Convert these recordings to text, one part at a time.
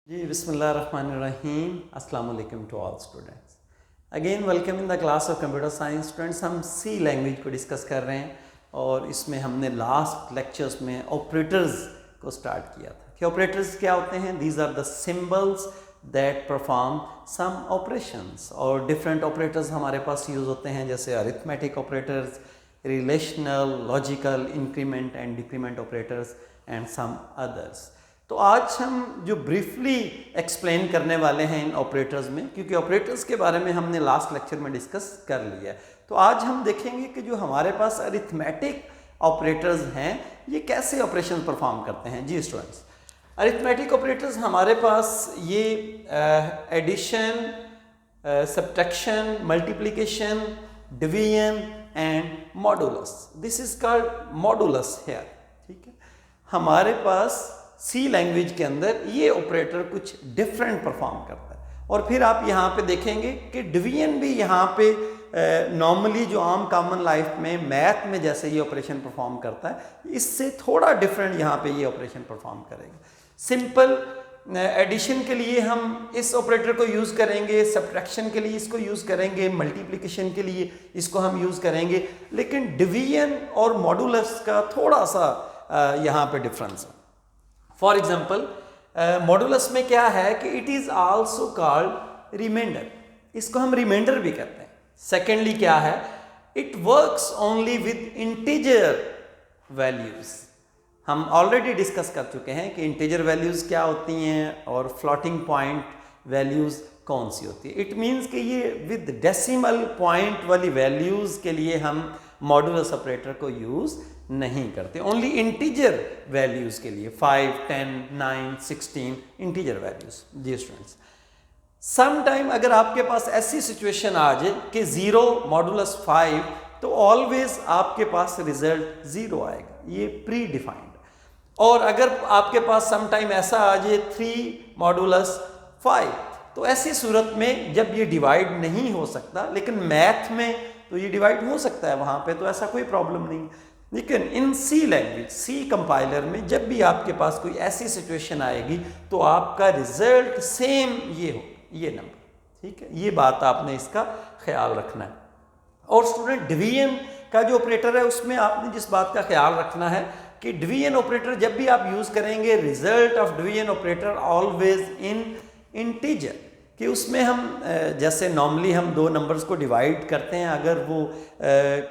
जी बिस्मिल्लाहिर्रहमानिर्रहीम अस्सलाम वालेकुम to all students. Again welcome in the class of computer science. Students, हम सी लैंग्वेज को डिस्कस कर रहे हैं और इसमें हमने लास्ट लेक्चर्स में ऑपरेटर्स को स्टार्ट किया था कि ऑपरेटर्स क्या होते हैं। These are the symbols that perform some operations, और डिफरेंट ऑपरेटर्स हमारे पास यूज़ होते हैं जैसे arithmetic operators, relational, logical, increment and decrement operators and some others. तो आज हम जो ब्रीफली एक्सप्लेन करने वाले हैं इन ऑपरेटर्स में, क्योंकि ऑपरेटर्स के बारे में हमने लास्ट लेक्चर में डिस्कस कर लिया है, तो आज हम देखेंगे कि जो हमारे पास अरिथमेटिक ऑपरेटर्स हैं ये कैसे ऑपरेशन परफॉर्म करते हैं। जी स्टूडेंट्स, अरिथमेटिक ऑपरेटर्स हमारे पास ये addition, subtraction, multiplication, division and modulus. This is called modulus here. ठीक है, हमारे पास सी लैंग्वेज के अंदर ये ऑपरेटर कुछ डिफरेंट परफॉर्म करता है। और फिर आप यहाँ पे देखेंगे कि डिवीजन भी यहाँ पे नॉर्मली जो आम कॉमन लाइफ में मैथ में जैसे ये ऑपरेशन परफॉर्म करता है, इससे थोड़ा डिफरेंट यहाँ पे ये ऑपरेशन परफॉर्म करेगा। सिंपल एडिशन के लिए हम इस ऑपरेटर को यूज़ करेंगे, सब्ट्रैक्शन के लिए इसको यूज़ करेंगे, मल्टीप्लिकेशन के लिए इसको हम यूज़ करेंगे, लेकिन डिवीजन और मॉडुलस का थोड़ा सा यहाँ पे डिफरेंस है। फॉर एग्जाम्पल, मॉडुलस में क्या है कि it is also called remainder, इसको हम रिमाइंडर भी कहते हैं। सेकेंडली क्या है, it works only with integer values. हम ऑलरेडी डिस्कस कर चुके हैं कि इंटीजर वैल्यूज क्या होती हैं और फ्लोटिंग पॉइंट वैल्यूज कौन सी होती है। इट मीन्स कि ये विद डेसिमल पॉइंट वाली वैल्यूज के लिए हम मॉडुलस ऑपरेटर को यूज नहीं करते, ओनली इंटीजर वैल्यूज के लिए 5, 10, 9, 16 इंटीजर वैल्यूज। जी स्टूडेंट्स, सम टाइम अगर आपके पास ऐसी सिचुएशन आ जाए कि 0 मॉडुलस 5, तो ऑलवेज आपके पास रिजल्ट 0 आएगा, ये प्री डिफाइंड। और अगर आपके पास सम टाइम ऐसा आ जाए 3 मॉडुलस 5, तो ऐसी सूरत में जब ये डिवाइड नहीं हो सकता, लेकिन मैथ में तो ये डिवाइड हो सकता है, वहां पे तो ऐसा कोई प्रॉब्लम नहीं। लेकिन इन सी लैंग्वेज, सी कंपाइलर में जब भी आपके पास कोई ऐसी सिचुएशन आएगी तो आपका रिजल्ट सेम ये हो, ये नंबर। ठीक है, ये बात आपने इसका ख्याल रखना है। और स्टूडेंट, डिवीजन का जो ऑपरेटर है उसमें आपने जिस बात का ख्याल रखना है कि डिवीजन ऑपरेटर जब भी आप यूज करेंगे, result of division operator always in integer, कि उसमें हम जैसे नॉर्मली हम दो नंबर्स को डिवाइड करते हैं, अगर वो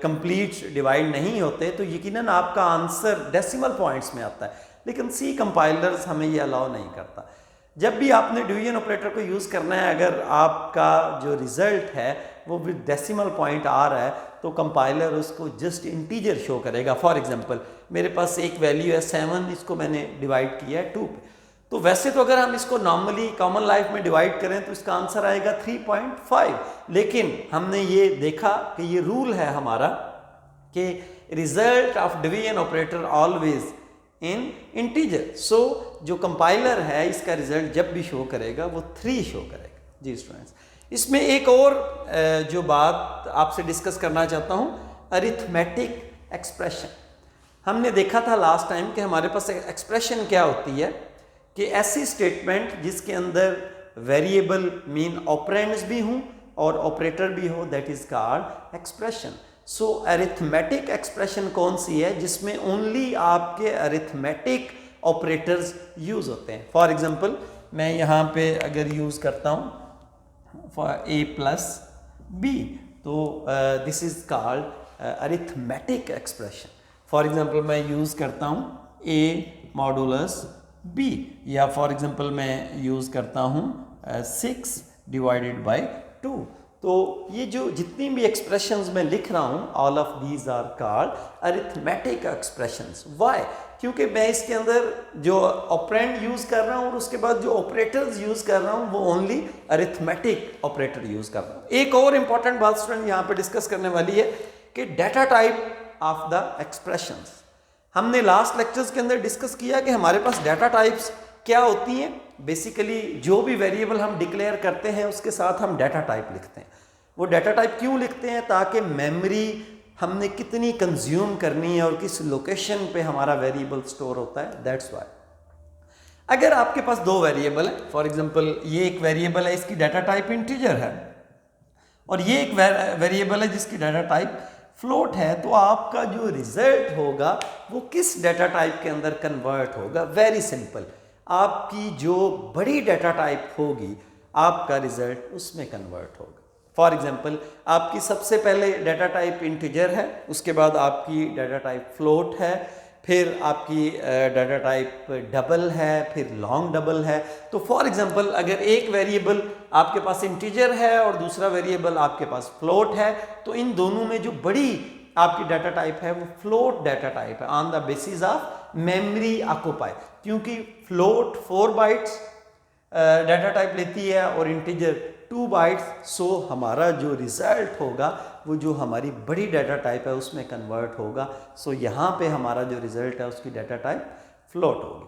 कंप्लीट डिवाइड नहीं होते तो यकीनन आपका आंसर डेसिमल पॉइंट्स में आता है, लेकिन सी कंपाइलर्स हमें ये अलाउ नहीं करता। जब भी आपने डिवीजन ऑपरेटर को यूज़ करना है, अगर आपका जो रिजल्ट है वो विद डेसिमल पॉइंट आ रहा है, तो कंपाइलर उसको जस्ट इंटीजर शो करेगा। फॉर एग्जांपल, मेरे पास एक वैल्यू है 7, इसको मैंने डिवाइड किया है 2 पे, तो वैसे तो अगर हम इसको नॉर्मली कॉमन लाइफ में डिवाइड करें तो इसका आंसर आएगा 3.5, लेकिन हमने ये देखा कि ये रूल है हमारा कि result of division operator always in integer. So जो कंपाइलर है इसका रिजल्ट जब भी शो करेगा वो 3 शो करेगा। जी स्टूडेंट्स, इसमें एक और जो बात आपसे डिस्कस करना चाहता हूँ, अरिथमेटिक एक्सप्रेशन। हमने देखा था लास्ट टाइम कि हमारे पास एक्सप्रेशन क्या होती है, कि ऐसी स्टेटमेंट जिसके अंदर वेरिएबल मीन ऑपरेंड्स भी हों और ऑपरेटर भी हो, that is called expression. So arithmetic expression कौन सी है, जिसमें ओनली आपके अरिथमेटिक ऑपरेटर्स यूज होते हैं। फॉर एग्जांपल, मैं यहाँ पे अगर यूज करता हूँ फॉर a प्लस b, तो this is called arithmetic expression. For example, मैं यूज करता हूँ a मॉडुलस b, या फॉर एग्जांपल मैं यूज़ करता हूँ 6 डिवाइडेड बाय 2। तो ये जो जितनी भी एक्सप्रेशंस मैं लिख रहा हूँ, all of these are called arithmetic expressions. Why? क्योंकि मैं इसके अंदर जो ऑपरेंड यूज़ कर रहा हूँ और उसके बाद जो ऑपरेटर्स यूज़ कर रहा हूँ वो ओनली अरिथमेटिक ऑपरेटर यूज़ कर रहा हूँ। एक और इम्पॉर्टेंट बात स्टूडेंट यहाँ पे डिस्कस करने वाली है कि data type of the expressions. हमने लास्ट लेक्चर्स के अंदर डिस्कस किया कि हमारे पास डाटा टाइप्स क्या होती हैं। बेसिकली जो भी वेरिएबल हम डिक्लेयर करते हैं उसके साथ हम डाटा टाइप लिखते हैं। वो डाटा टाइप क्यों लिखते हैं? ताकि मेमोरी हमने कितनी कंज्यूम करनी है और किस लोकेशन पे हमारा वेरिएबल स्टोर होता है, दैट्स वाई। अगर आपके पास दो वेरिएबल है, फॉर एग्जांपल ये एक वेरिएबल है, इसकी डाटा टाइप इंटीजर है, और ये एक वेरिएबल है जिसकी डाटा टाइप फ्लोट है, तो आपका जो रिजल्ट होगा वो किस डाटा टाइप के अंदर कन्वर्ट होगा? वेरी सिंपल, आपकी जो बड़ी डाटा टाइप होगी आपका रिजल्ट उसमें कन्वर्ट होगा। फॉर एग्जांपल आपकी सबसे पहले डाटा टाइप इंटीजर है, उसके बाद आपकी डाटा टाइप फ्लोट है, फिर आपकी डाटा टाइप डबल है, फिर लॉन्ग डबल है। तो फॉर एग्जांपल अगर एक वेरिएबल आपके पास इंटीजर है और दूसरा वेरिएबल आपके पास फ्लोट है, तो इन दोनों में जो बड़ी आपकी डाटा टाइप है वो फ्लोट डाटा टाइप है on the basis of memory occupy, क्योंकि फ्लोट 4 बाइट्स डाटा टाइप लेती है और इंटीजर 2 बाइट्स। सो हमारा जो रिजल्ट होगा वो जो हमारी बड़ी डाटा टाइप है उसमें कन्वर्ट होगा। सो यहाँ पे हमारा जो रिजल्ट है उसकी डाटा टाइप फ्लोट होगी।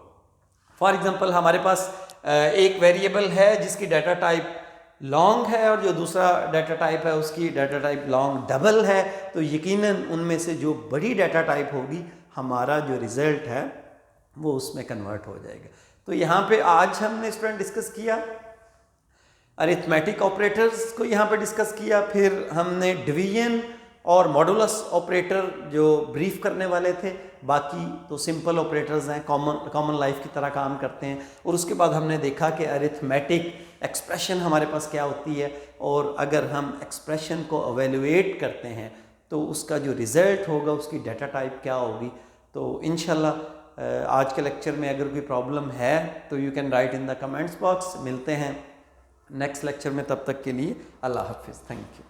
फॉर एग्जांपल हमारे पास एक वेरिएबल है जिसकी डाटा टाइप लॉन्ग है और जो दूसरा डाटा टाइप है उसकी डाटा टाइप लॉन्ग डबल है, तो यकीनन उनमें से जो बड़ी डाटा टाइप होगी हमारा जो रिजल्ट है वो उसमें कन्वर्ट हो जाएगा। तो यहाँ पे आज हमने स्टूडेंट डिस्कस किया अरिथमेटिक ऑपरेटर्स को यहाँ पे डिस्कस किया, फिर हमने डिवीजन और मॉडुलस ऑपरेटर जो ब्रीफ करने वाले थे, बाकी तो सिंपल ऑपरेटर्स हैं, कॉमन लाइफ की तरह काम करते हैं। और उसके बाद हमने देखा कि अरिथमेटिक एक्सप्रेशन हमारे पास क्या होती है, और अगर हम एक्सप्रेशन को एवेल्युएट करते हैं तो उसका जो रिज़ल्ट होगा उसकी डाटा टाइप क्या होगी। तो इंशाल्लाह आज के लेक्चर में अगर कोई प्रॉब्लम है तो you can write in the comments box. मिलते हैं नेक्स्ट लेक्चर में, तब तक के लिए अल्लाह हाफिज़, थैंक यू।